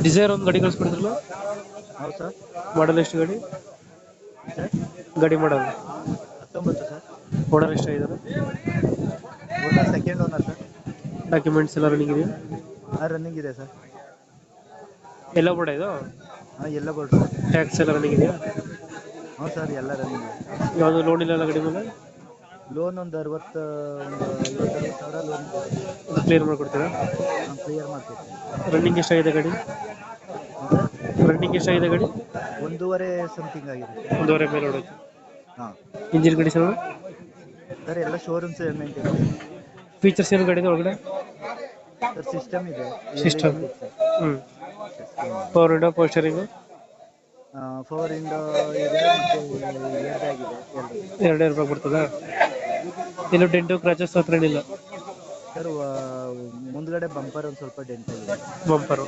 Desire ಒಂದು ಗಾಡಿ ಕಳಿಸ್ಕೊಡಿದ್ರಲ್ಲ, ಹೌದು ಸರ್. ಮಾಡಲ್ ಎಷ್ಟು ಗಾಡಿ? ಸರ್ ಗಾಡಿ ಮಾಡಲ್ 19 ಸರ್. ಓನರ್ ಎಷ್ಟಾಗಿದ್ದಾರೆ? Owner second owner sir. Documents ಎಲ್ಲ ರನ್ನಿಂಗ್ ಇದೆಯಾ? ರನ್ನಿಂಗ್ ಇದೆ ಸರ್. ಎಲ್ಲ ಬೋರ್ಡ್ ಇದು? ಎಲ್ಲ ಗೋಲ್ಡ್ ಸರ್. ಟ್ಯಾಕ್ಸ್ ಎಲ್ಲ ರನ್ನಿಂಗ್ ಇದೆಯಾ? ಹ್ಞೂ ಸರ್, ಎಲ್ಲ ರನ್ನಿಂಗ್ ಇದೆ. ಯಾವುದು ಲೋನ್ ಇಲ್ಲ ಗಾಡಿ ಮೇಲೆ? ಲೋನ್ ಒಂದು 50-60 ಸಾವಿರ ಲೋನ್ ಇದೆ ಸರ್. ಕ್ಲಿಯರ್ ಮಾಡಿಕೊಡ್ತೀರಾ? ಕ್ಲಿಯರ್ ಮಾಡ್ಕೊಡ್ತೀನಿ. ರನ್ನಿಂಗ್ ಎಷ್ಟಾಗಿದೆ ಗಾಡಿ? ಹ್ಞೂ ಸರ್. ರನ್ನಿಂಗ್ ಎಷ್ಟಾಗಿದೆ ಗಾಡಿ? 1.5 ಸಮಥಿಂಗ್ ಆಗಿದೆ. 1.5 ಮೇಲೆ ಹೊಡೋದು. ಹಾಂ ಇಂಜಿನ್ ಕಂಡೀಷನ್ ಸರ್, ಎಲ್ಲ ಶೋರೂಮ್ಸ್ ಮೇಂಟೈನ್ ಇದೆ. ಫೀಚರ್ಸ್ ಏನು ಗಾಡಿದು ಒಳಗಡೆ? ಸರ್ ಸಿಸ್ಟಮ್ ಇದೆ. System. Power window, power steering, power window ಇದೆ ಮತ್ತು ಏರ್ ಬ್ಯಾಗ್ ಇದೆ. ಎರಡೇ ರೂಪಾಯಿ ಬರ್ತದಾ? ಇನ್ನು ಡೆಂಟು ಕ್ರಾಚಸ್ ಹತ್ರ ಏನಿಲ್ಲ? ಸರ್ ಮುಂದ್ಗಡೆ ಬಂಪರ್ ಒಂದು ಸ್ವಲ್ಪ ಡೆಂಟ್ ಆಗಿದೆ. ಬಂಪರು